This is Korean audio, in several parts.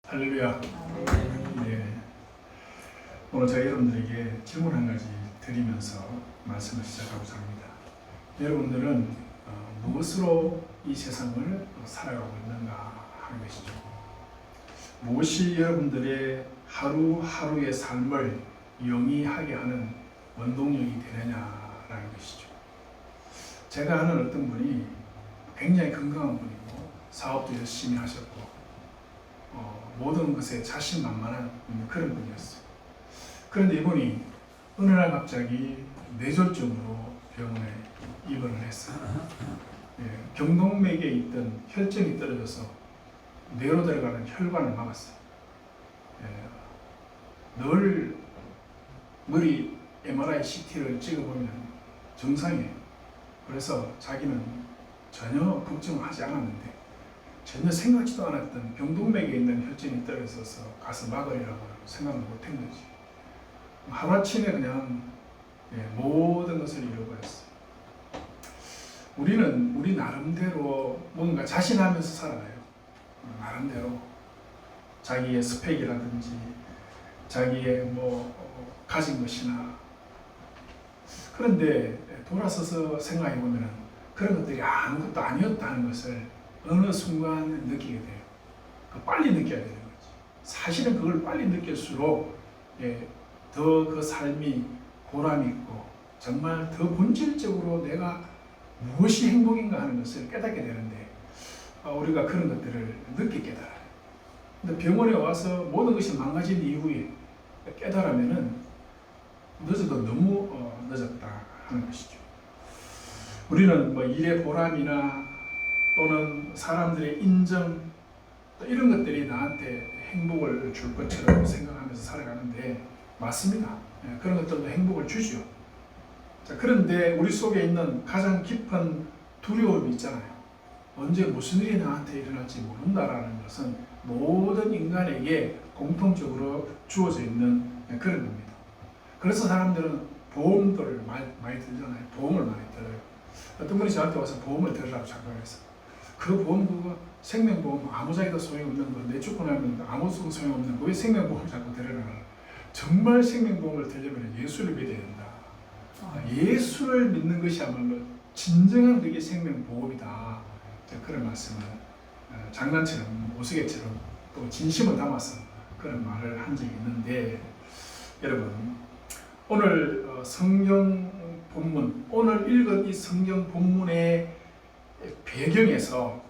할렐루야. 네. 오늘 제가 여러분들에게 질문 한 가지 드리면서 말씀을 시작하고자 합니다. 여러분들은 무엇으로 이 세상을 살아가고 있는가 하는 것이죠. 무엇이 여러분들의 하루하루의 삶을 영위하게 하는 원동력이 되느냐라는 것이죠. 제가 아는 어떤 분이 굉장히 건강한 분이고 사업도 열심히 하셨고 모든 것에 자신만만한 그런 분이었어요. 그런데 이분이 어느 날 갑자기 뇌졸중으로 병원에 입원을 했어요. 경동맥에 있던 혈전이 떨어져서 뇌로 들어가는 혈관을 막았어요. 늘 머리 MRI, CT를 찍어보면 정상이에요. 그래서 자기는 전혀 걱정을 하지 않았는데 전혀 생각지도 않았던 경동맥에 있는 혈전이 떨어져서 가서 막으리라고 생각을 못한 거지. 하루아침에 그냥 모든 것을 잃어버렸어요. 우리는 우리 나름대로 뭔가 자신하면서 살아가요. 나름대로 자기의 스펙이라든지 자기의 가진 것이나. 그런데 돌아서서 생각해 보면 그런 것들이 아무것도 아니었다는 것을 어느 순간 느끼게 돼요. 빨리 느껴야 되는 거지. 사실은 그걸 빨리 느낄수록 더 그 삶이 보람이 있고 정말 더 본질적으로 내가 무엇이 행복인가 하는 것을 깨닫게 되는데 우리가 그런 것들을 늦게 깨달아요. 근데 병원에 와서 모든 것이 망가진 이후에 깨달으면은 늦어도 너무 늦었다 하는 것이죠. 우리는 일의 보람이나 또는 사람들의 인정 이런 것들이 나한테 행복을 줄 것처럼 생각하면서 살아가는데 맞습니다. 그런 것들도 행복을 주죠. 자, 그런데 우리 속에 있는 가장 깊은 두려움이 있잖아요. 언제 무슨 일이 나한테 일어날지 모른다라는 것은 모든 인간에게 공통적으로 주어져 있는 그런 겁니다. 그래서 사람들은 보험들을 많이 들잖아요. 보험을 많이 들어요. 어떤 분이 저한테 와서 보험을 들으라고 작성했어요. 그 보험 그거 생명보험 아무짝에도 소용없는 거, 내 죽고 나면 아무 소용없는 거 왜 생명보험을 자꾸 들으라. 정말 생명보험을 들려면 예수를 믿어야 된다. 예수를 믿는 것이야말로 진정한 그게 생명보험이다. 그런 말씀을 장난처럼 우스갯처럼 또 진심을 담아서 그런 말을 한 적이 있는데, 여러분 오늘 성경 본문, 오늘 읽은 이 성경 본문의 배경에서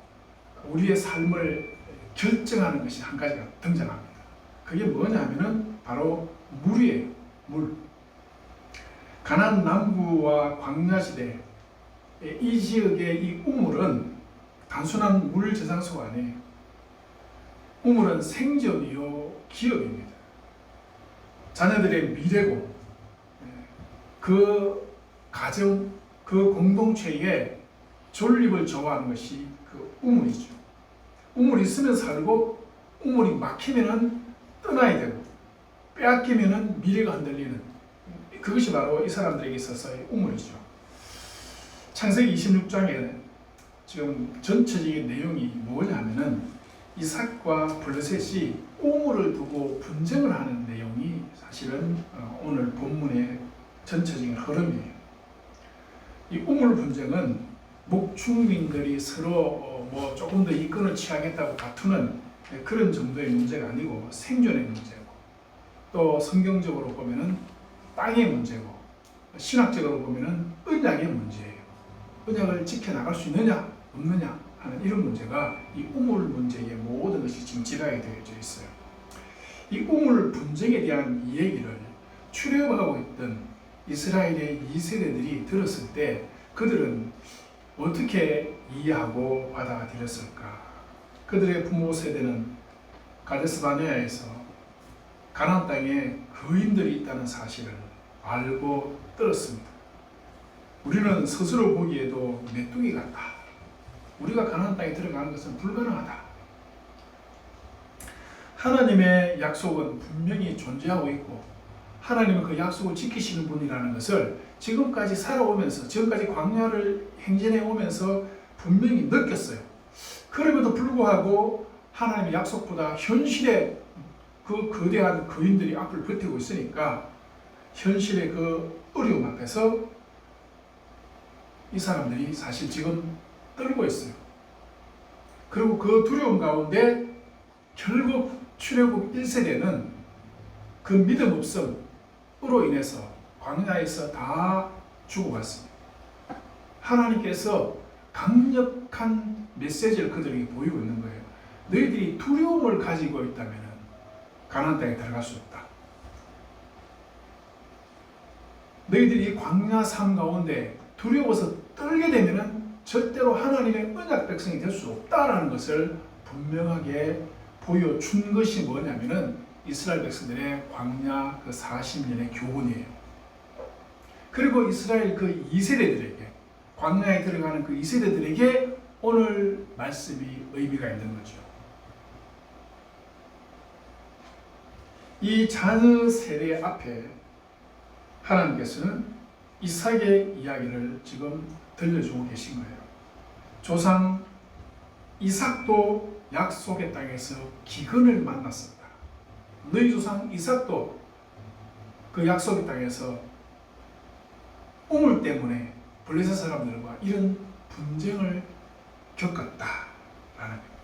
우리의 삶을 결정하는 것이 한 가지가 등장합니다. 그게 뭐냐 하면은 바로 물이에요. 물. 가나안 남부와 광야지대 이 지역의 이 우물은 단순한 물 저장소가 아니에요. 우물은 생존이요 기업입니다. 자녀들의 미래고 그 가정, 그 공동체에 존립을 좋아하는 것이 그 우물이죠. 우물이 있으면 살고 우물이 막히면은 떠나야 되고 빼앗기면은 미래가 흔들리는 그것이 바로 이 사람들에게 있어서의 우물이죠. 창세기 26장에 지금 전체적인 내용이 뭐냐면은 이삭과 블레셋이 우물을 두고 분쟁을 하는 내용이 사실은 오늘 본문의 전체적인 흐름이에요. 이 우물 분쟁은 목축민들이 서로 조금 더 이권을 취하겠다고 다투는 그런 정도의 문제가 아니고 생존의 문제고, 또 성경적으로 보면은 땅의 문제고, 신학적으로 보면은 언약의 문제예요. 언약을 지켜나갈 수 있느냐 없느냐 하는 이런 문제가 이 우물 문제의 모든 것이 지금 지각이 되어져 있어요. 이 우물 분쟁에 대한 이야기를 출애굽하고 있던 이스라엘의 2세대들이 들었을 때 그들은 어떻게 이해하고 받아들였을까? 그들의 부모 세대는 가데스 바네아에서 가나안 땅에 거인들이 있다는 사실을 알고 들었습니다. 우리는 스스로 보기에도 메뚜기 같다. 우리가 가나안 땅에 들어가는 것은 불가능하다. 하나님의 약속은 분명히 존재하고 있고 하나님은 그 약속을 지키시는 분이라는 것을 지금까지 살아오면서, 지금까지 광야를 행진해 오면서 분명히 느꼈어요. 그럼에도 불구하고 하나님의 약속보다 현실의 그 거대한 거인들이 앞을 버티고 있으니까 현실의 그 어려움 앞에서 이 사람들이 사실 지금 떨고 있어요. 그리고 그 두려움 가운데 결국 출애굽 1세대는 그 믿음 없음으로 인해서 광야에서 다 죽어갔습니다. 하나님께서 강력한 메시지를 그들에게 보이고 있는 거예요. 너희들이 두려움을 가지고 있다면 가나안 땅에 들어갈 수 없다. 너희들이 광야 삶 가운데 두려워서 떨게 되면 절대로 하나님의 언약 백성이 될 수 없다라는 것을 분명하게 보여준 것이 뭐냐면은 이스라엘 백성들의 광야 그 40년의 교훈이에요. 그리고 이스라엘 그 2세대들에게 광야에 들어가는 그 2세대들에게 오늘 말씀이 의미가 있는 거죠. 이 자녀 세대 앞에 하나님께서는 이삭의 이야기를 지금 들려주고 계신 거예요. 조상 이삭도 약속의 땅에서 기근을 만났었다. 너희 조상 이삭도 그 약속의 땅에서 우물 때문에 블레셋 사람들과 이런 분쟁을 겪었다라는 겁니다.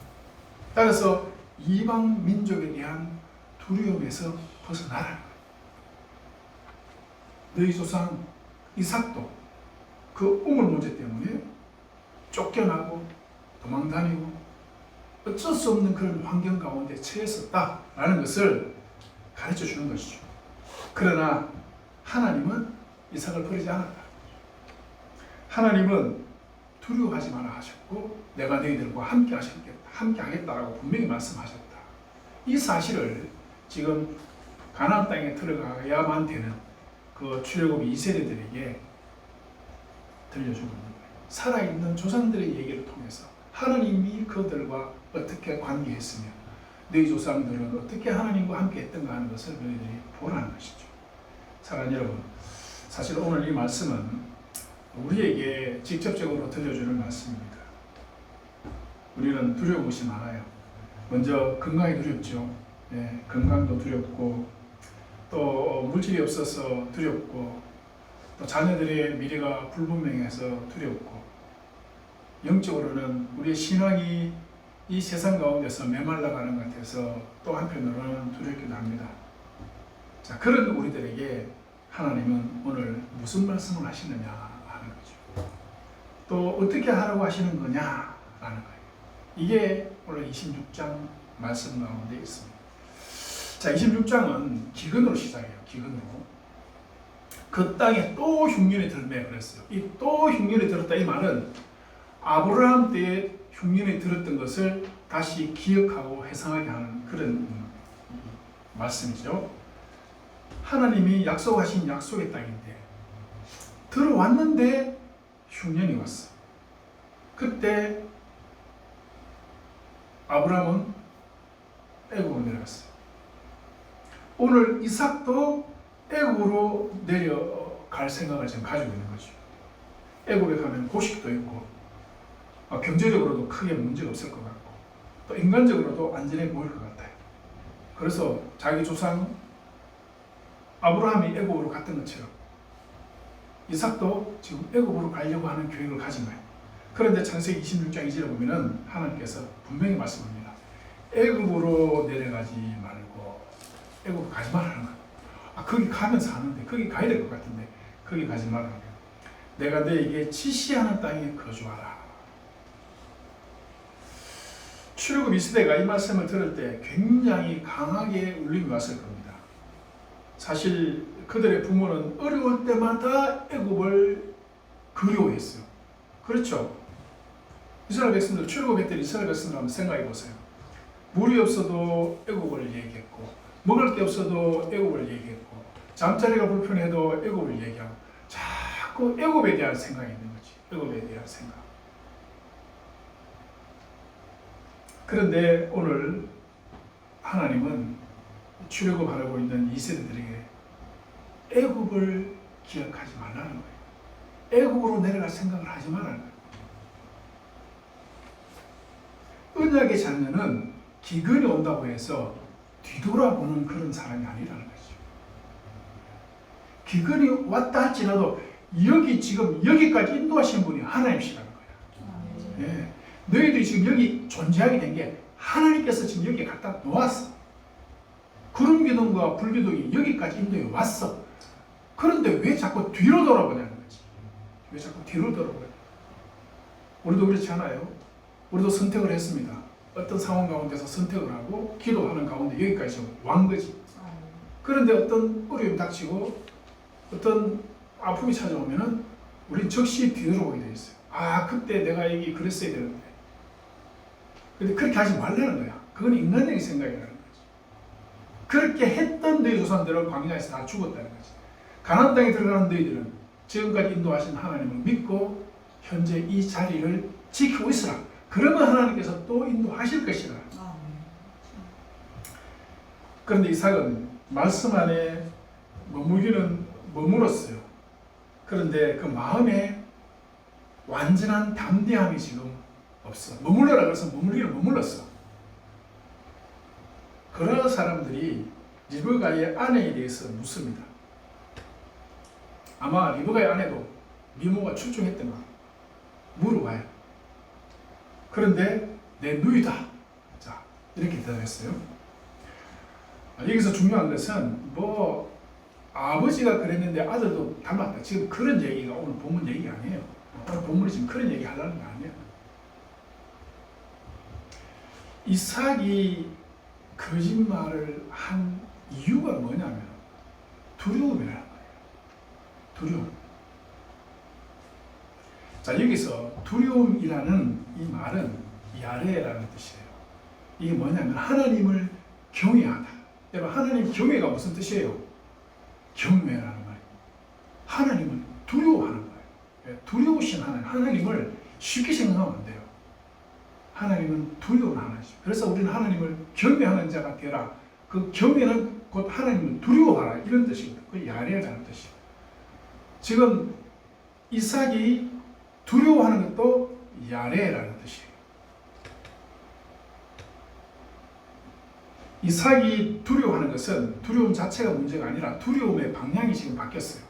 따라서 이방 민족에 대한 두려움에서 벗어나라는 거예요. 너희 조상 이삭도 그 우물 문제 때문에 쫓겨나고 도망다니고 어쩔 수 없는 그런 환경 가운데 처했었다라는 것을 가르쳐 주는 것이죠. 그러나 하나님은 이삭을 버리지 않았다. 하나님은 두려워하지 마라 하셨고 내가 너희들과 함께 하겠다라고 분명히 말씀하셨다. 이 사실을 지금 가나안 땅에 들어가야만 되는 그 출애굽 2세대들에게 들려주고 있는 거예요. 살아있는 조상들의 얘기를 통해서 하나님이 그들과 어떻게 관계했으며 너희 조상들은 어떻게 하나님과 함께 했던가 하는 것을 너희들이 보라는 것이죠. 사랑하는 여러분, 사실 오늘 이 말씀은 우리에게 직접적으로 들려주는 말씀입니다. 우리는 두려운 것이 많아요. 먼저 건강이 두렵죠. 네, 건강도 두렵고 또 물질이 없어서 두렵고 또 자녀들의 미래가 불분명해서 두렵고 영적으로는 우리의 신앙이 이 세상 가운데서 메말라가는 것 같아서 또 한편으로는 두렵기도 합니다. 자, 그런 우리들에게 하나님은 오늘 무슨 말씀을 하시느냐 하는 거죠. 또 어떻게 하라고 하시는 거냐 라는 거예요. 이게 오늘 26장 말씀 가운데 있습니다. 자, 26장은 기근으로 시작해요. 기근으로. 그 땅에 또 흉년이 들매 그랬어요. 이 또 흉년이 들었다 이 말은 아브라함 때에 흉년이 들었던 것을 다시 기억하고 회상하게 하는 그런 말씀이죠. 하나님이 약속하신 약속의 땅인데 들어왔는데 흉년이 왔어. 그때 아브라함은 애굽으로 내려갔어요. 오늘 이삭도 애굽으로 내려갈 생각을 지금 가지고 있는 거죠. 애굽에 가면 고식도 있고 경제적으로도 크게 문제가 없을 것 같고 또 인간적으로도 안전해 보일 것 같아요. 그래서 자기 조상 아브라함이 애굽으로 갔던 것처럼 이삭도 지금 애굽으로 가려고 하는 계획을 가진 거예요. 그런데 창세기 26장 2절에 보면은 하나님께서 분명히 말씀합니다. 애굽으로 내려가지 말고 애굽 가지 말라는 거예요. 거기 가면 사는데 거기 가야 될 것 같은데 거기 가지 말라는 거예요. 내가 너에게 지시하는 땅에 거주하라. 출애굽 2세대가 이 말씀을 들을 때 굉장히 강하게 울림이 왔을 겁니다. 사실 그들의 부모는 어려울 때마다 애굽을 그리워했어요. 그렇죠? 이스라엘 백성들 출애굽했던 이스라엘 백성들 한번 생각해 보세요. 물이 없어도 애굽을 얘기했고 먹을 게 없어도 애굽을 얘기했고 잠자리가 불편해도 애굽을 얘기하고 자꾸 애굽에 대한 생각이 있는 거지. 애굽에 대한 생각. 그런데 오늘 하나님은 출애굽하려고 있는 2세대들에게 애굽을 기억하지 말라는 거예요. 애굽으로 내려갈 생각을 하지 말라는 거예요. 언약의 자녀는 기근이 온다고 해서 뒤돌아보는 그런 사람이 아니라는 거죠. 기근이 왔다 할지라도 여기 지금 여기까지 인도하시는 분이 하나님이시라는 거예요. 예. 너희들이 지금 여기 존재하게 된 게 하나님께서 지금 여기 갖다 놓았어. 구름 기둥과 불 기둥이 여기까지 인도해 왔어. 그런데 왜 자꾸 뒤로 돌아보냐는 거지. 왜 자꾸 뒤로 돌아보냐. 우리도 그렇지 않아요? 우리도 선택을 했습니다. 어떤 상황 가운데서 선택을 하고 기도하는 가운데 여기까지 완 거지. 그런데 어떤 어려움이 닥치고 어떤 아픔이 찾아오면은 우린 즉시 뒤돌아보게 돼 있어요. 아, 그때 내가 여기 그랬어야 되는데. 근데 그렇게 하지 말라는 거야. 그건 인간적인 생각이라는 거지. 그렇게 했던 너희 조상들은 광야에서 다 죽었다는 거지. 가나안 땅에 들어가는 너희들은 지금까지 인도하신 하나님을 믿고 현재 이 자리를 지키고 있으라. 그러면 하나님께서 또 인도하실 것이라. 그런데 이삭은 말씀 안에 머물었어요. 그런데 그 마음에 완전한 담대함이 지금 없어. 머물러라 그래서 머물렀어. 그런 사람들이 리브가의 아내에 대해서 묻습니다. 아마 리브가의 아내도 미모가 출중했던 거 물어봐요. 그런데 내 누이다. 자, 이렇게 대답했어요. 여기서 중요한 것은 아버지가 그랬는데 아들도 닮았다. 지금 그런 얘기가 오늘 본문 얘기 아니에요. 오늘 본문이 지금 그런 얘기 하려는 거 아니에요. 이삭이 거짓말을 한 이유가 뭐냐면 두려움이라는 거예요. 두려움. 자, 여기서 두려움이라는 이 말은 야레라는 뜻이에요. 이게 뭐냐면 하나님을 경외하다. 여러분, 하나님 경외가 무슨 뜻이에요? 경외라는 말이에요. 하나님을 두려워하는 거예요. 두려우신 하나님을 쉽게 생각하면 안 돼요. 하나님은 두려운 하나님이죠. 그래서 우리는 하나님을 경외하는 자가 되라. 그 경외는 곧 하나님을 두려워하라. 이런 뜻입니다. 그 야레라는 뜻이에요. 지금 이삭이 두려워하는 것도 야레라는 뜻이에요. 이삭이 두려워하는 것은 두려움 자체가 문제가 아니라 두려움의 방향이 지금 바뀌었어요.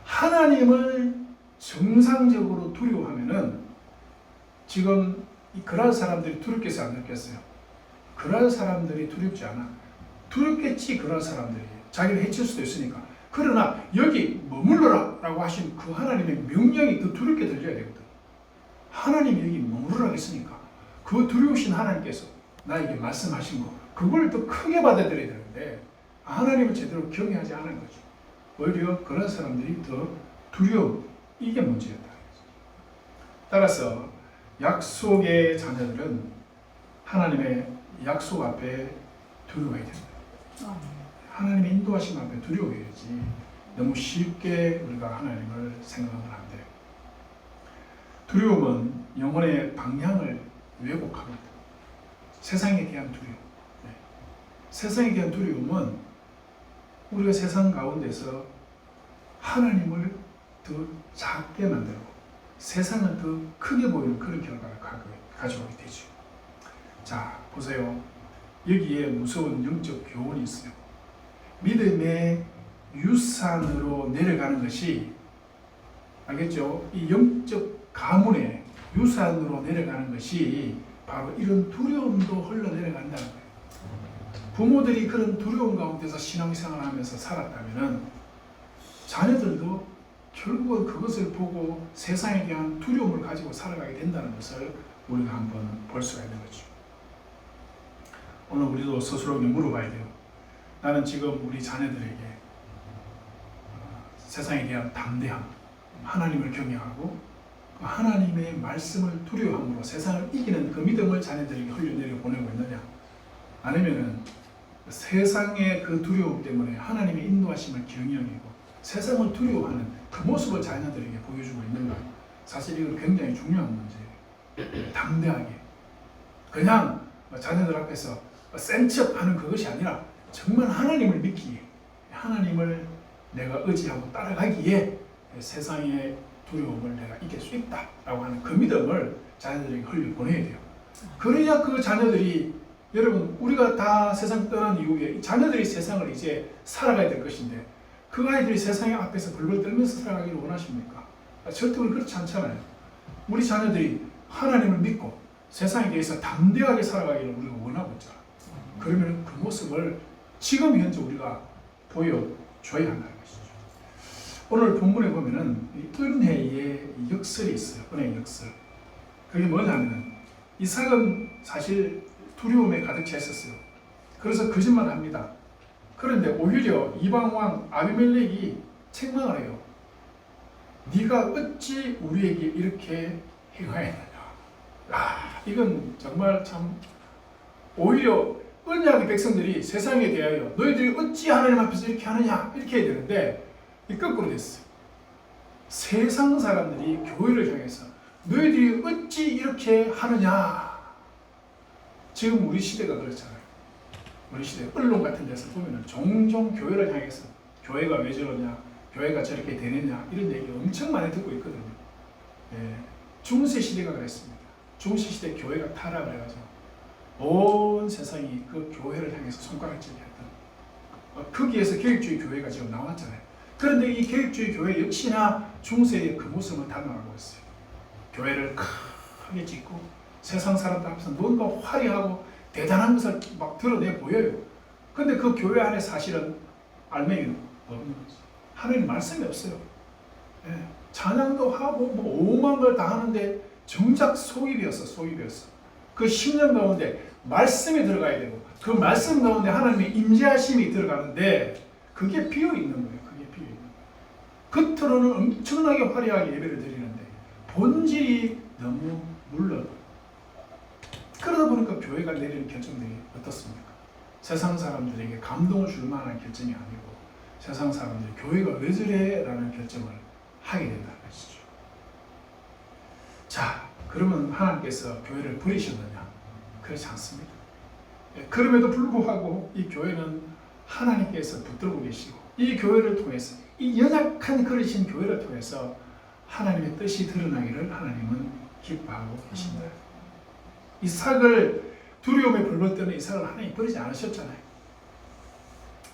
하나님을 정상적으로 두려워하면은 지금 그러한 사람들이 두렵겠어요, 안 두렵겠어요? 그러한 사람들이 두렵지 않아. 두렵겠지, 그러한 사람들이. 자기를 해칠 수도 있으니까. 그러나 여기 머물러라 라고 하신 그 하나님의 명령이 더 두렵게 들려야 되거든. 하나님이 여기 머무르라고 했으니까 그 두려우신 하나님께서 나에게 말씀하신 거 그걸 더 크게 받아들여야 되는데 하나님을 제대로 경외하지 않은 거죠. 오히려 그런 사람들이 더 두려움. 이게 문제였다. 따라서 약속의 자녀들은 하나님의 약속 앞에 두려워해야 된다. 하나님의 인도하심 앞에 두려워해야지 너무 쉽게 우리가 하나님을 생각하면 안 돼요. 두려움은 영혼의 방향을 왜곡합니다. 세상에 대한 두려움. 네. 세상에 대한 두려움은 우리가 세상 가운데서 하나님을 더 작게 만들고 세상을 더 크게 보이는 그런 결과를 가져오게 되죠. 자, 보세요. 여기에 무서운 영적 교훈이 있어요. 믿음의 유산으로 내려가는 것이, 알겠죠? 이 영적 가문의 유산으로 내려가는 것이 바로 이런 두려움도 흘러내려간다는 거예요. 부모들이 그런 두려움 가운데서 신앙생활을 하면서 살았다면 자녀들도 결국은 그것을 보고 세상에 대한 두려움을 가지고 살아가게 된다는 것을 우리가 한번 볼 수가 있는 거죠. 오늘 우리도 스스로에게 물어봐야 돼요. 나는 지금 우리 자녀들에게 세상에 대한 담대함, 하나님을 경외하고 하나님의 말씀을 두려워함으로 세상을 이기는 그 믿음을 자녀들에게 흘려내려 보내고 있느냐? 아니면은 세상의 그 두려움 때문에 하나님의 인도하심을 경영이고 세상을 두려워하는 그 모습을 자녀들에게 보여주고 있는가? 사실 이건 굉장히 중요한 문제예요. 담대하게 그냥 자녀들 앞에서 센 척하는 그것이 아니라 정말 하나님을 믿기에, 하나님을 내가 의지하고 따라가기에 세상의 두려움을 내가 이길 수 있다라고 하는 그 믿음을 자녀들에게 흘려 보내야 돼요. 그래야 그 자녀들이 여러분 우리가 다 세상 떠난 이후에 자녀들이 세상을 이제 살아가야 될 것인데 그 아이들이 세상의 앞에서 벌벌 떨면서 살아가기를 원하십니까? 절대 그렇지 않잖아요. 우리 자녀들이 하나님을 믿고 세상에 대해서 담대하게 살아가기를 우리가 원하고 있잖아. 그러면 그 모습을 지금 현재 우리가 보여줘야 한다는 것이죠. 오늘 본문에 보면은 은혜의 역설이 있어요. 은혜의 역설. 그게 뭐냐면 이삭은 사실 두려움에 가득 차 있었어요. 그래서 거짓말을 합니다. 그런데 오히려 이방왕 아비멜렉이 책망을 해요. 네가 어찌 우리에게 이렇게 행하였느냐. 이건 정말 참 오히려 언약의 백성들이 세상에 대하여 너희들이 어찌 하나님 앞에서 이렇게 하느냐 이렇게 해야 되는데 이 거꾸로 됐어요. 세상 사람들이 교회를 향해서 너희들이 어찌 이렇게 하느냐. 지금 우리 시대가 그렇잖아요. 우리 시대 언론 같은 데서 보면 종종 교회를 향해서 교회가 왜 저러냐, 교회가 저렇게 되느냐 이런 얘기 엄청 많이 듣고 있거든요. 중세 시대가 그랬습니다. 중세 시대 교회가 타락을 해가지고 온 세상이 그 교회를 향해서 손가락질을 했던 거기에서 계획주의 교회가 지금 나왔잖아요. 그런데 이 계획주의 교회 역시나 중세의 그 모습을 닮아가고 있어요. 교회를 크게 짓고 세상 사람들 앞에서 뭔가 화려하고 대단한 것을 막 드러내 보여요. 근데 그 교회 안에 사실은 알맹이는 없는 거죠. 하나님 말씀이 없어요. 찬양도 하고 뭐 오만 걸 다 하는데 정작 소입이었어. 그 10년 가운데 말씀이 들어가야 되고 그 말씀 가운데 하나님의 임재하심이 들어가는데 그게 비어있는 거예요. 그게 비어있는 거예요. 겉으로는 엄청나게 화려하게 예배를 드리는데 본질이 너무 물러요. 그러다 보니까 교회가 내리는 결정들이 어떻습니까? 세상 사람들에게 감동을 줄 만한 결정이 아니고 세상 사람들이 교회가 왜 저래? 라는 결정을 하게 된다는 것이죠. 자, 그러면 하나님께서 교회를 버리셨느냐? 그렇지 않습니다. 그럼에도 불구하고 이 교회는 하나님께서 붙들고 계시고 이 교회를 통해서 이 연약한 그릇인 교회를 통해서 하나님의 뜻이 드러나기를 하나님은 기뻐하고 계신다. 이삭을 두려움에 벌벌 떠는 이삭을 하나님이 버리지 않으셨잖아요.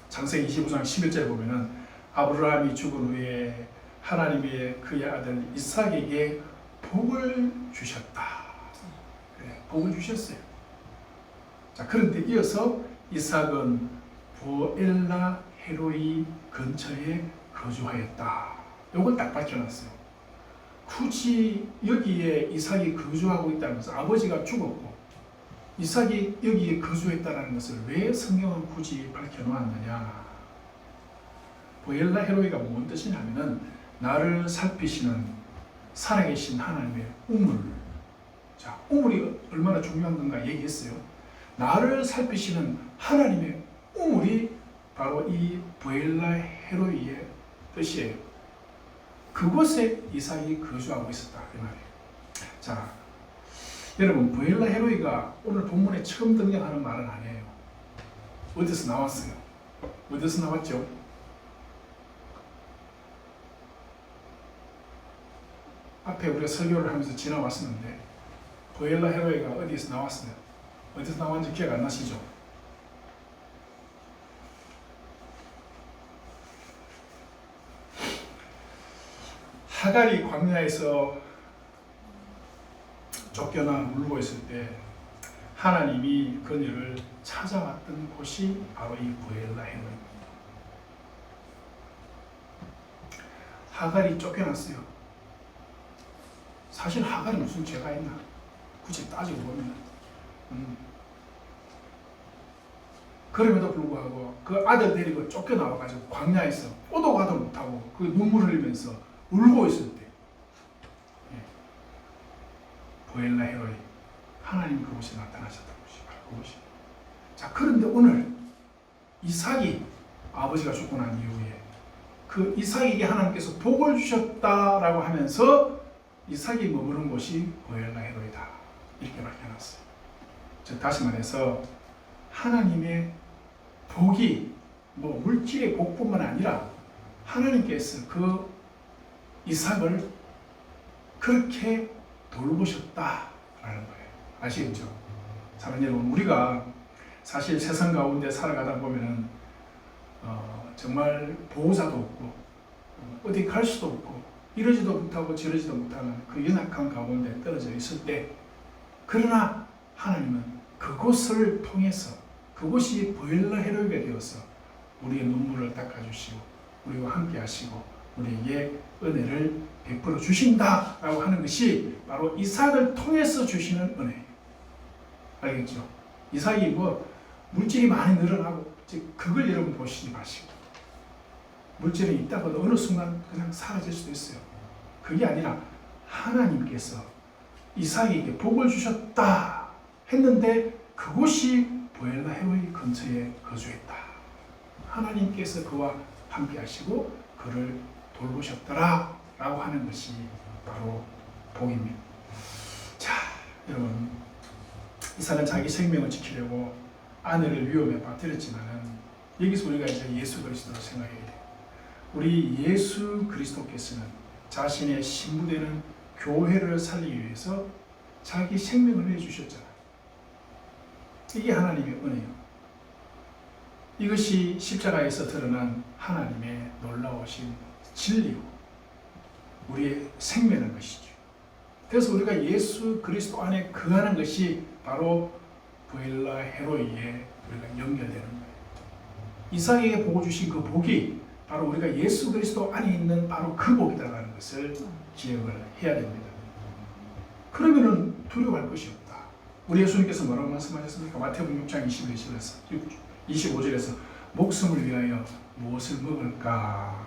창세기 25장 11절에 보면은 아브라함이 죽은 후에 하나님의 그의 아들 이삭에게 복을 주셨다. 복을 주셨어요. 자, 그런데 이어서 이삭은 보엘라 헤로이 근처에 거주하였다. 요걸 딱 밝혀놨어요. 굳이 여기에 이삭이 거주하고 있다는 것은 아버지가 죽었고 이삭이 여기에 거주했다는 것을 왜 성경은 굳이 밝혀놓았느냐. 보엘라 헤로이가 뭔 뜻이냐면은 나를 살피시는 살아계신 하나님의 우물. 자, 우물이 얼마나 중요한 건가 얘기했어요. 나를 살피시는 하나님의 우물이 바로 이 보엘라 헤로이의 뜻이에요. 그곳에 이삭이 거주하고 있었다 이 말이에요. 자, 여러분 보엘라 헤로이가 오늘 본문에 처음 등장하는 말은 아니에요. 어디서 나왔어요? 어디서 나왔죠? 앞에 우리가 설교를 하면서 지나왔었는데 보엘라 헤로이가 어디서 나왔어요? 어디서 나왔는지 기억 안 나시죠? 하갈이 광야에서 쫓겨나 울고 있을 때 하나님이 그녀를 찾아왔던 곳이 바로 이 보엘라 헤로이입니다. 하갈이 쫓겨났어요. 사실 하갈이 무슨 죄가 있나? 굳이 따지고 보면 그럼에도 불구하고 그 아들 데리고 쫓겨나와가지고 광야에서 오도 가도 못하고 그 눈물 흘리면서 울고 있을 때 보엘라 헤로이 하나님 그곳에 나타나셨던 곳이 바로 그곳입니다. 자, 그런데 오늘 이삭이 아버지가 죽고 난 이후에 그 이삭에게 하나님께서 복을 주셨다라고 하면서 이삭이 머무른 곳이 보엘라 헤로이다 이렇게 밝혀놨어요. 즉 다시 말해서 하나님의 복이 뭐 물질의 복뿐만 아니라 하나님께서 그 이삭을 그렇게 돌보셨다라는 거예요. 아시겠죠? 사랑하는 여러분, 우리가 사실 세상 가운데 살아가다 보면은 정말 보호자도 없고 어디 갈 수도 없고 이러지도 못하고 저러지도 못하는 그 연약한 가운데 떨어져 있을 때, 그러나 하나님은 그곳을 통해서 그곳이 보일러 헤로이가 되어서 우리의 눈물을 닦아주시고 우리와 함께 하시고 우리에게 은혜를 베풀어 주신다라고 하는 것이 바로 이삭을 통해서 주시는 은혜예요. 알겠죠? 이삭이 뭐 물질이 많이 늘어나고 그걸 여러분 보시지 마시고, 물질이 있다고도 어느 순간 그냥 사라질 수도 있어요. 그게 아니라 하나님께서 이삭에게 복을 주셨다 했는데 그곳이 보엘라 헤로이 근처에 거주했다. 하나님께서 그와 함께 하시고 그를 돌보셨더라 라고 하는 것이 바로 복입니다. 자, 여러분, 이삭은 자기 생명을 지키려고 아내를 위험에 빠뜨렸지만은 여기서 우리가 이제 예수 그리스도를 생각해야 돼요. 우리 예수 그리스도께서는 자신의 신부되는 교회를 살리기 위해서 자기 생명을 내주셨잖아요. 이게 하나님의 은혜예요. 이것이 십자가에서 드러난 하나님의 놀라우신 진리고 우리의 생명인 것이죠. 그래서 우리가 예수 그리스도 안에 거하는 것이 바로 보엘라 헤로이에 우리가 연결되는 거예요. 이삭에게 복을 주신 그 복이 바로 우리가 예수 그리스도 안에 있는 바로 그 복이다라는 것을 기억을 해야 됩니다. 그러면은 두려워할 것이 없다. 우리 예수님께서 뭐라고 말씀하셨습니까? 마태복음 6장 25절에서 목숨을 위하여 무엇을 먹을까,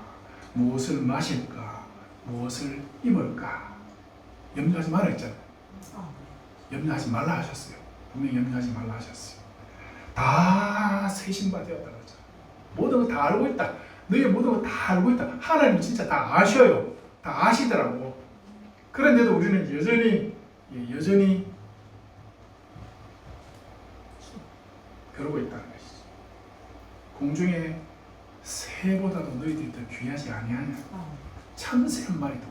무엇을 마실까, 무엇을 입을까 염려하지 말라 했잖아요. 염려하지 말라 하셨어요. 분명히 염려하지 말라 하셨어요. 다 세신받았다고 했잖아요. 모든 거 다 알고 있다. 너희 모든 거 다 알고 있다. 하나님 진짜 다 아셔요. 다 아시더라고. 그런데도 우리는 여전히 그러고 있다는 것이죠. 공중에 새보다도 너희들이 더 귀하지 아니하냐. 참새 한 마리도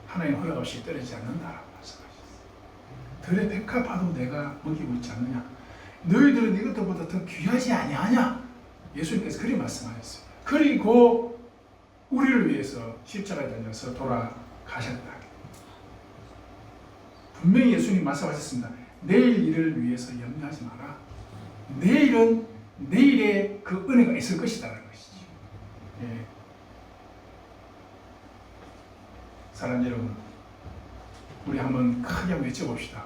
하나님 허락 없이 떨어지지 않는다라고 말씀하셨어요. 들의 백합화도 내가 먹이고 있지 않느냐. 너희들은 이것들보다 더 귀하지 아니하냐. 예수님께서 그렇게 말씀하셨어요. 그리고 우리를 위해서 십자가에 달려서 돌아가셨다. 분명히 예수님 말씀하셨습니다. 내일 일을 위해서 염려하지 마라. 내일은 내일의 그 은혜가 있을 것이다라는 것이죠. 예. 사랑 여러분, 우리 한번 크게 외쳐봅시다.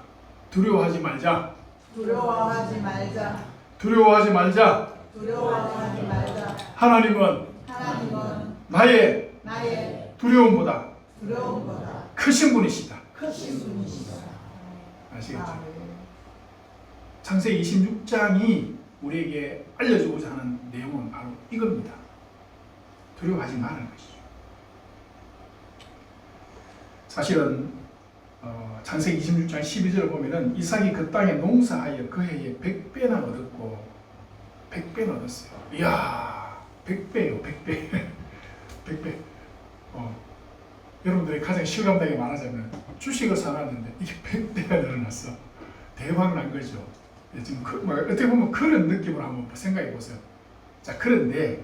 두려워하지 말자. 두려워하지 말자. 두려워하지 말자. 두려워하지 말자. 하나님은 나의 두려움보다 크신 분이시다. 아시겠죠? 창세기 26장이 우리에게 알려주고자 하는 내용은 바로 이겁니다. 두려워하지 말라는 것이죠. 사실은 창세기 26장 12절을 보면은 이삭이 그 땅에 농사하여 그 해에 100배나 얻었고 100배나 얻었어요. 이야, 100배요, 100배. 100배. 여러분들이 가장 실감나게 말하자면 주식을 사놨는데 이게 100배가 늘어났어. 대박 난 거죠. 지금 어떻게 보면 그런 느낌으로 한번 생각해 보세요. 자, 그런데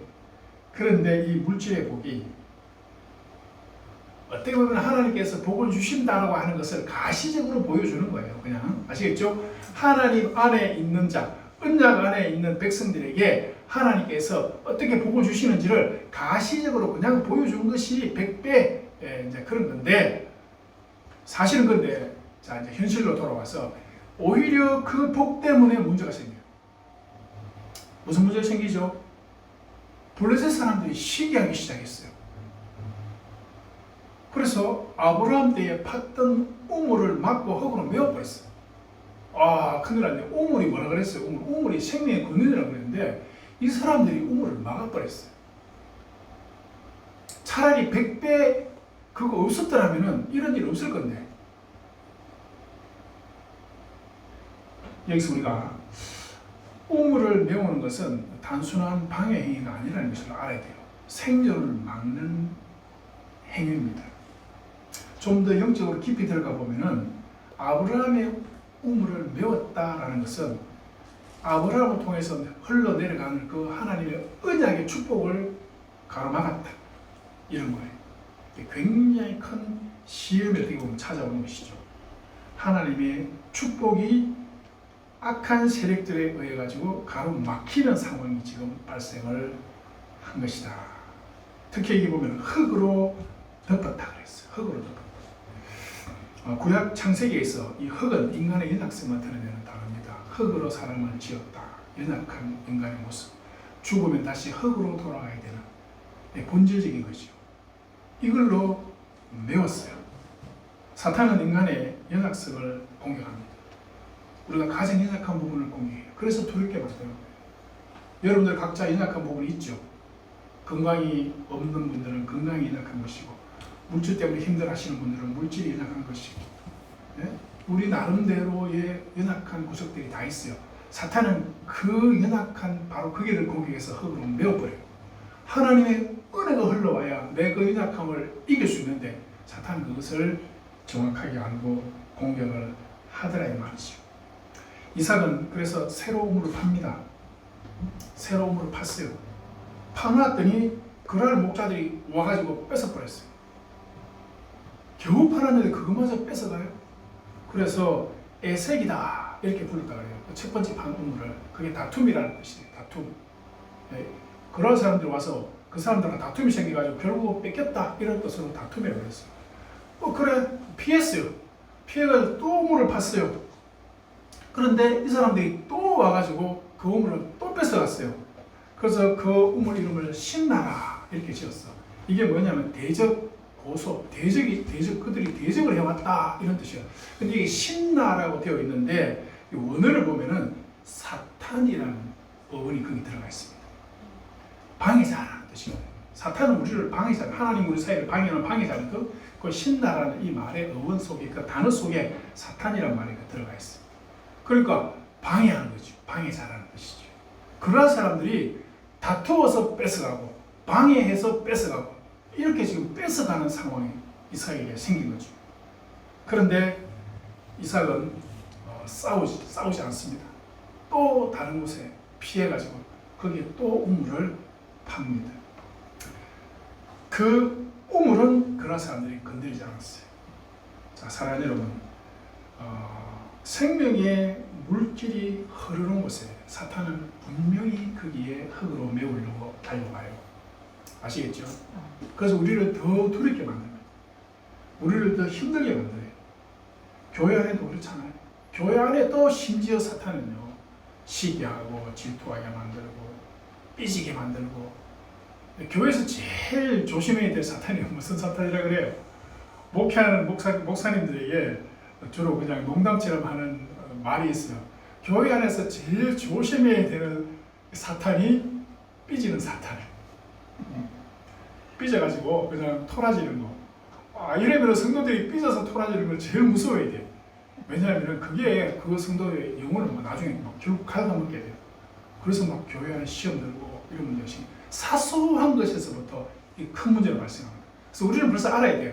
이 물질의 복이 어떻게 보면 하나님께서 복을 주신다고 하는 것을 가시적으로 보여주는 거예요. 그냥 아시겠죠? 하나님 안에 있는 자, 언약 안에 있는 백성들에게 하나님께서 어떻게 복을 주시는지를 가시적으로 그냥 보여준 것이 100배 이제 그런 건데, 사실은 근데 자 이제 현실로 돌아와서 오히려 그 복 때문에 문제가 생겨요. 무슨 문제가 생기죠? 블레셋 사람들이 시기하기 시작했어요. 그래서 아브라함 때에 팠던 우물을 막고 흙으로 메워버렸어요. 아, 큰일 났네. 우물이 뭐라 그랬어요? 우물이 생명의 근원이라고 그랬는데 이 사람들이 우물을 막아버렸어요. 차라리 100배 그거 없었더라면 이런 일 없을 건데. 여기서 우리가 우물을 메우는 것은 단순한 방해 행위가 아니라는 것을 알아야 돼요. 생존을 막는 행위입니다. 좀 더 영적으로 깊이 들어가 보면은 아브라함의 우물을 메웠다라는 것은 아브라함을 통해서 흘러내려가는 그 하나님의 언약의 축복을 가로막았다. 이런 거예요. 굉장히 큰 시험이 어떻게 보면 찾아오는 것이죠. 하나님의 축복이 악한 세력들에 의해 가지고 가로막히는 상황이 지금 발생을 한 것이다. 특히 여기 보면 흙으로 덮었다 그랬어요. 흙으로 덮었다. 구약 창세기에서 이 흙은 인간의 연약성을 드러내는 단어입니다. 흙으로 사람을 지었다. 연약한 인간의 모습. 죽으면 다시 흙으로 돌아가야 되는 본질적인 것이죠. 이걸로 메웠어요. 사탄은 인간의 연약성을 공격합니다. 우리가 가장 연약한 부분을 공격해요. 그래서 두렵게 만드는 거예요. 여러분들 각자 연약한 부분이 있죠. 건강이 없는 분들은 건강이 연약한 것이고, 물질 때문에 힘들어하시는 분들은 물질이 연약한 것이고, 네? 우리 나름대로의 연약한 구석들이 다 있어요. 사탄은 그 연약한 바로 그 길을 공격해서 흙으로 메워버려요. 하나님의 은혜가 흘러와야 내 그 연약함을 이길 수 있는데 사탄은 그것을 정확하게 알고 공격을 하더라 이 말이죠. 이삭은 그래서 새로 우물을 팝니다. 새로 우물을 팠어요. 파놨더니 그날 목자들이 와가지고 뺏어버렸어요. 겨우 팔았는데 그것마저 뺏어가요. 그래서 에색이다 이렇게 불렀다 그래요. 첫 번째 판 우물을. 그게 다툼이라는 뜻이에요. 다툼. 네. 그런 사람들이 와서 그 사람들과 다툼이 생겨가지고 결국 뺏겼다 이런 뜻으로 다툼이라고 했어요. 그래 피했어요. 피해가지고 또 우물을 팠어요. 그런데 이 사람들이 또 와가지고 그 우물을 또 뺏어갔어요. 그래서 그 우물 이름을 신나라 이렇게 지었어. 이게 뭐냐면 대적 고소, 그들이 대적을 해왔다 이런 뜻이에요. 근데 이게 신나라고 되어 있는데 이 원어를 보면은 사탄이라는 어원이 거기 들어가 있습니다. 방해자라는 뜻이에요. 사탄은 우리를 방해자, 하나님 우리 사이를 방해하는 방해자는 그 신나라는 이 말의 어원 속에 그 단어 속에 사탄이라는 말이 들어가 있어요. 그러니까 방해하는 거죠. 방해자라는 뜻이죠. 그러한 사람들이 다투어서 뺏어가고 방해해서 뺏어가고 이렇게 지금 뺏어가는 상황이 이삭에게 생긴 거죠. 그런데 이삭은 싸우지 않습니다. 또 다른 곳에 피해가지고 거기에 또 우물을 팝니다. 그 우물은 그런 사람들이 건드리지 않았어요. 자, 사랑하는 여러분, 생명의 물길이 흐르는 곳에 사탄은 분명히 거기에 흙으로 메우려고 달려가요. 아시겠죠? 그래서 우리를 더 두렵게 만듭니다. 우리를 더 힘들게 만들어요. 교회 안에도 그렇잖아요. 교회 안에 또 심지어 사탄은요, 시기하고 질투하게 만들고 삐지게 만들고. 교회에서 제일 조심해야 될 사탄이 무슨 사탄이라 그래요? 목회하는 목사님들에게 주로 그냥 농담처럼 하는 말이 있어요. 교회 안에서 제일 조심해야 되는 사탄이 삐지는 사탄. 삐져가지고 그냥 토라지는 거. 이러면 성도들이 삐져서 토라지는 걸 제일 무서워해야 돼요. 왜냐하면 그게 그 성도의 영혼을 나중에 결국 갉아먹게 돼요. 그래서 막 교회 안에 시험 들고 이런 문제가 사소한 것에서부터 이 큰 문제가 발생합니다. 그래서 우리는 벌써 알아야 돼요.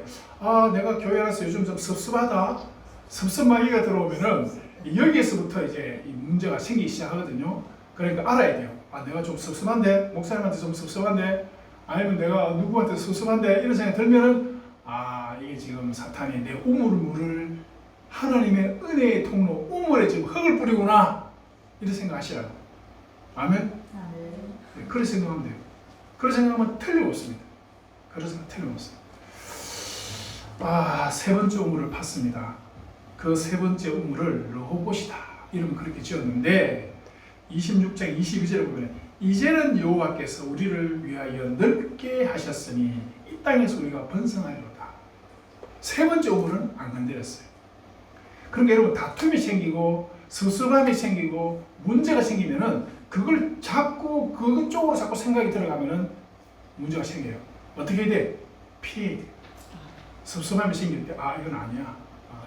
내가 교회 안에서 요즘 좀 섭섭하다. 섭섭마귀가 들어오면은 여기에서부터 이제 이 문제가 생기기 시작하거든요. 그러니까 알아야 돼요. 내가 좀 섭섭한데, 목사님한테 좀 섭섭한데, 아니면 내가 누구한테 섭섭한데 이런 생각이 들면은 이게 지금 사탄이 내 우물을 하나님의 은혜의 통로 우물에 지금 흙을 뿌리구나 이런 생각하시라고. 아멘. 네, 그렇게 생각하면 돼요. 그렇게 생각하면 틀림없습니다. 그래서 틀림없어요. 세 번째 우물을 팠습니다. 그 세 번째 우물을 르호봇이다 이름 그렇게 지었는데 26장 22절에 보면 이제는 여호와께서 우리를 위하여 넓게 하셨으니 이 땅에서 우리가 번성하리로다. 세 번째 우물은 안 건드렸어요. 그러니까 여러분 다툼이 생기고 섭섭함이 생기고 문제가 생기면은 그걸 자꾸 그쪽으로 자꾸 생각이 들어가면은 문제가 생겨요. 어떻게 해야 돼? 피해야 돼. 섭섭함이 생길 때 이건 아니야.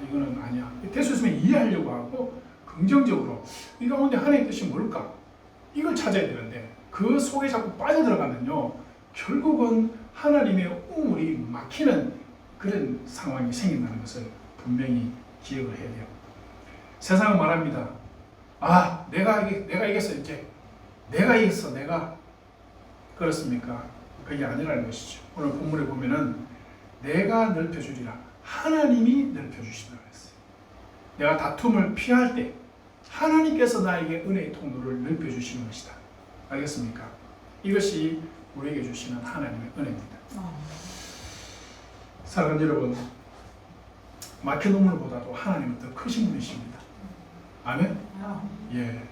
이거는 아니야. 될 수 있으면 이해하려고 하고 긍정적으로 이 가운데 하나님의 뜻이 뭘까? 이걸 찾아야 되는데 그 속에 자꾸 빠져들어가면요 결국은 하나님의 우물이 막히는 그런 상황이 생긴다는 것을 분명히 기억을 해야 돼요. 세상은 말합니다. 아, 내가 이겼어 이제. 내가 이겼어, 내가. 그렇습니까? 그게 아니라는 것이죠. 오늘 본문에 보면은 내가 넓혀주리라. 하나님이 넓혀주신다고 했어요. 내가 다툼을 피할 때 하나님께서 나에게 은혜의 통로를 넓혀주시는 것이다. 알겠습니까? 이것이 우리에게 주시는 하나님의 은혜입니다. 사랑하는 여러분, 막힌 우물보다도 하나님은 더 크신 분이십니다. 아멘? 예.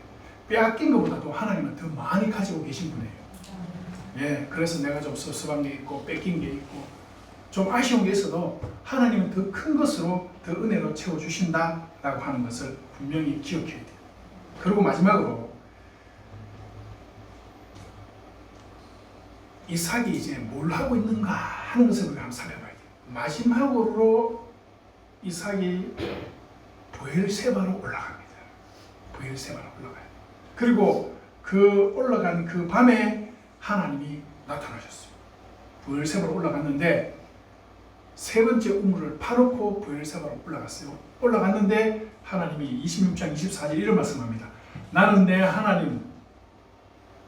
빼앗긴 것보다도 하나님은 더 많이 가지고 계신 분이에요. 예. 그래서 내가 좀 섭섭한 게 있고 뺏긴 게 있고 좀 아쉬운 게 있어도 하나님은 더 큰 것으로 더 은혜로 채워주신다라고 하는 것을 분명히 기억해야 돼요. 그리고 마지막으로 이삭이 이제 뭘 하고 있는가 하는 것을 우리가 한번 살펴봐야 돼요. 마지막으로 이삭이 브엘세바로 올라갑니다. 브엘세바로 올라가요. 그리고 그 올라간 그 밤에 하나님이 나타나셨어요. 브엘세바로 올라갔는데 세 번째 우물을 파놓고 브엘세바로 올라갔어요. 올라갔는데 하나님이 26장 24절 이런 말씀합니다. 나는 내 하나님,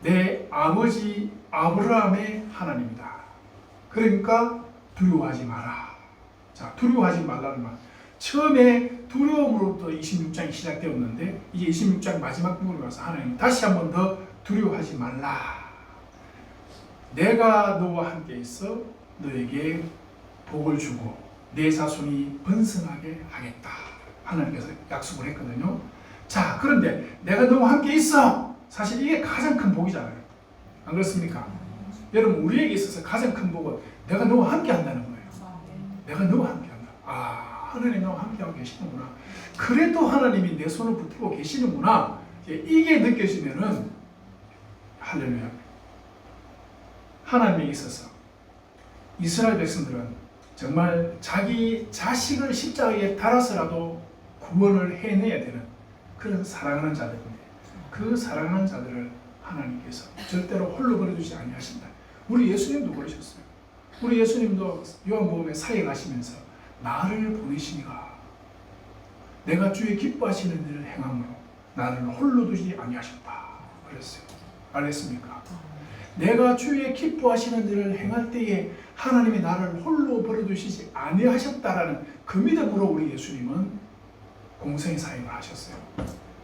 내 아버지 아브라함의 하나님이다. 그러니까 두려워하지 마라. 자, 두려워하지 말라는 말. 처음에 두려움으로부터 26장이 시작되었는데 이제 26장 마지막 부분에 와서 하나님 다시 한 번 더 두려워하지 말라. 내가 너와 함께 있어 너에게 복을 주고 내 자손이 번성하게 하겠다. 하나님께서 약속을 했거든요. 자, 그런데 내가 너와 함께 있어. 사실 이게 가장 큰 복이잖아요. 안 그렇습니까? 여러분, 우리에게 있어서 가장 큰 복은 내가 너와 함께 한다는 거예요. 내가 너와 함께 한다. 아, 하나님 나와 함께하고 계시는구나. 그래도 하나님이 내 손을 붙들고 계시는구나. 이게 느껴지면은 할렐루야. 하나님에 있어서 이스라엘 백성들은 정말 자기 자식을 십자가에 달아서라도 구원을 해내야 되는 그런 사랑하는 자들인데 그 사랑하는 자들을 하나님께서 절대로 홀로 버려두지 아니하신다. 우리 예수님도 그러셨어요. 우리 예수님도 요한복음에 사역하시면서 나를 보내시니가 내가 주의 기뻐하시는 일을 행함으로 나를 홀로 두지 아니하셨다. 그랬어요. 알겠습니까? 내가 주의 기뻐하시는 일을 행할 때에 하나님이 나를 홀로 버려두시지 아니하셨다라는 그 믿음으로 우리 예수님은 공생의 사역을 하셨어요.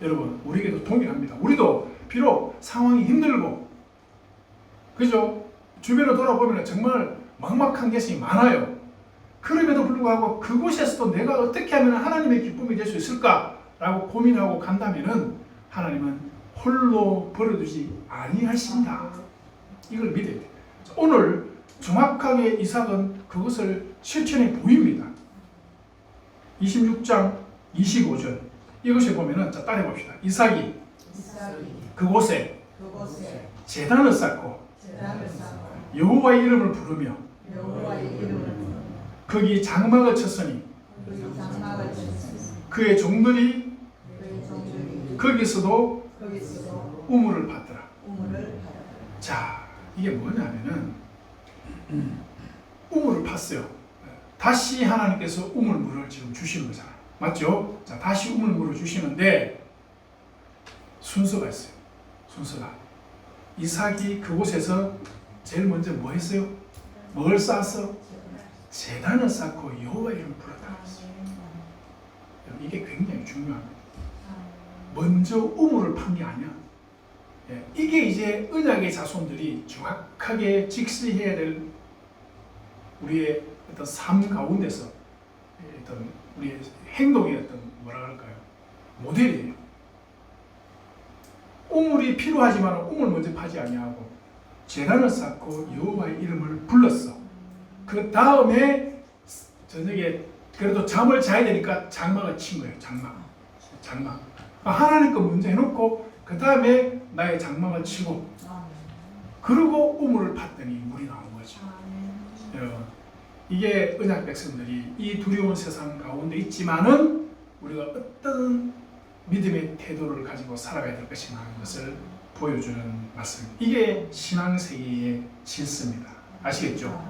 여러분, 우리에게도 동일합니다. 우리도 비록 상황이 힘들고, 그죠? 주변을 돌아보면 정말 막막한 것이 많아요. 그럼에도 불구하고 그곳에서도 내가 어떻게 하면 하나님의 기쁨이 될 수 있을까라고 고민하고 간다면은 하나님은 홀로 버려두지 아니하신다. 이걸 믿어야 돼요. 오늘 정확하게 이삭은 그것을 실천해 보입니다. 26장 25절 이것에 보면은 자 따라해 봅시다. 이삭이 그곳에 제단을 쌓고 여호와의 이름을 부르며 거기 장막을 쳤으니 그의 종들이 거기서도 우물을 받더라. 자, 이게 뭐냐면은 우물을 팠어요. 다시 하나님께서 우물물을 지금 주시는 거잖아요. 맞죠? 자, 다시 우물물을 주시는데 순서가 있어요. 순서가 이삭이 그곳에서 제일 먼저 뭐 했어요? 뭘 쌓았어? 제단을 쌓고 여호와의 이름을 불렀다 그랬어요. 이게 굉장히 중요합니다. 먼저 우물을 판 게 아니야. 이게 이제 언약의 자손들이 정확하게 직시해야 될 우리의 어떤 삶 가운데서 어떤 우리의 행동의 어떤 뭐라 그럴까요? 모델이에요. 우물이 필요하지만 우물 먼저 파지 아니하고 제단을 쌓고 여호와의 이름을 불렀어. 그 다음에 저녁에 그래도 잠을 자야 되니까 장막을 친 거예요. 장막. 하나님 거 먼저 해놓고 그 다음에 나의 장막을 치고 그리고 우물을 팠더니 물이 나온 거죠. 여러분, 이게 언약 백성들이 이 두려운 세상 가운데 있지만은 우리가 어떤 믿음의 태도를 가지고 살아가야 될 것인가 하는 것을 보여주는 말씀입니다. 이게 신앙세계의 질서입니다. 아시겠죠?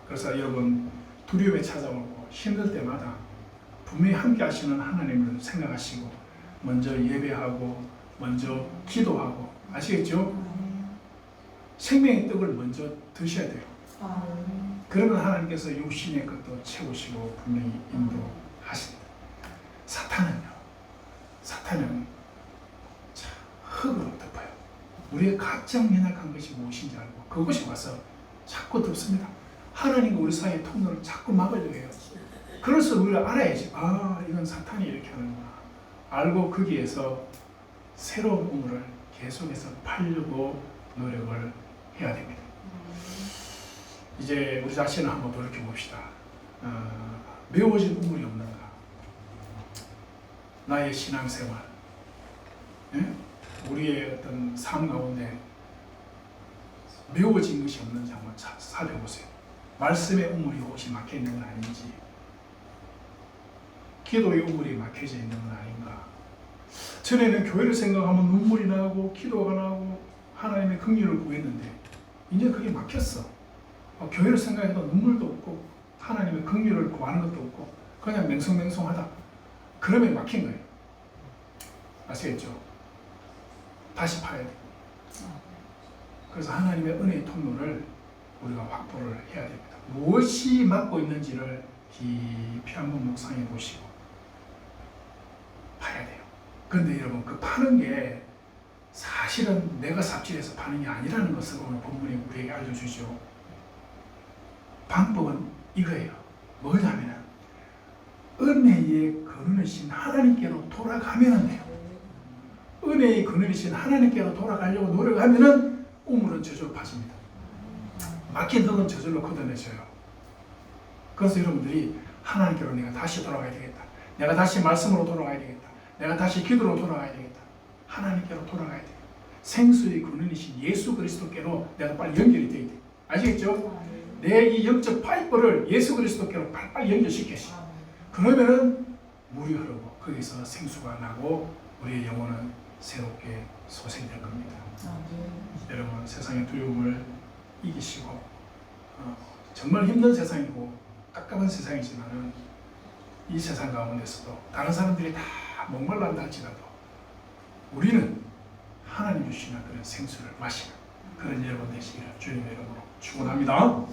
그래서 여러분, 두려움에 찾아오고 힘들 때마다 분명히 함께 하시는 하나님을 생각하시고 먼저 예배하고 먼저 기도하고 아시겠죠? 생명의 떡을 먼저 드셔야 돼요. 그러면 하나님께서 육신의 것도 채우시고 분명히 인도하십니다. 사탄은 자, 흙으로 덮어요. 우리의 가장 연약한 것이 무엇인지 알고 그것이 와서 자꾸 덮습니다. 하나님과 우리 사이의 통로를 자꾸 막으려고 해요. 그래서 우리가 알아야지. 아, 이건 사탄이 이렇게 하는구나. 알고 거기에서 새로운 우물을 계속해서 팔려고 노력을 해야 됩니다. 이제 우리 자신을 한번 돌이켜 봅시다. 메워진 우물이 없는가? 나의 신앙생활, 예? 우리의 어떤 삶 가운데 메워진 것이 없는지 한번 살펴보세요. 말씀의 우물이 혹시 막혀 있는 건 아닌지, 기도의 우물이 막혀져 있는 건 아닌가. 전에는 교회를 생각하면 눈물이 나고 기도가 나고 하나님의 긍휼을 구했는데 이제 그게 막혔어. 교회를 생각해도 눈물도 없고 하나님의 긍휼을 구하는 것도 없고 그냥 맹성맹성하다. 그러면 막힌 거예요. 아시겠죠? 다시 파야 돼. 그래서 하나님의 은혜의 통로를 우리가 확보를 해야 됩니다. 무엇이 막고 있는지를 깊이 한번 묵상해 보시고 파야 돼요. 그런데 여러분, 그 파는 게 사실은 내가 삽질해서 파는 게 아니라는 것을 오늘 본문이 우리에게 알려주죠. 방법은 이거예요. 뭐냐면 은혜의 근원이신 하나님께로 돌아가면 돼요. 은혜의 근원이신 하나님께로 돌아가려고 노력하면 우물은 저절로 파집니다. 막힌 흙은 저절로 걷어내져요. 그래서 여러분들이 하나님께로 내가 다시 돌아가야 되겠다. 내가 다시 말씀으로 돌아가야 되겠다. 내가 다시 기도로 돌아가야 되겠다. 하나님께로 돌아가야 돼요. 생수의 근원이신 예수 그리스도께로 내가 빨리 연결이 돼야 돼요. 아시겠죠? 내 이 영적 파이프를 예수 그리스도께로 빨리 연결시켜시. 그러면은 물이 흐르고 거기서 생수가 나고 우리의 영혼은 새롭게 소생될 겁니다. 여러분, 세상의 두려움을 이기시고 정말 힘든 세상이고 깝깝한 세상이지만은 이 세상 가운데서도 다른 사람들이 다 목말란다 할지라도 우리는 하나님 주시는 그런 생수를 마시는 그런 여러분 되시기를 주님의 이름으로 축원합니다.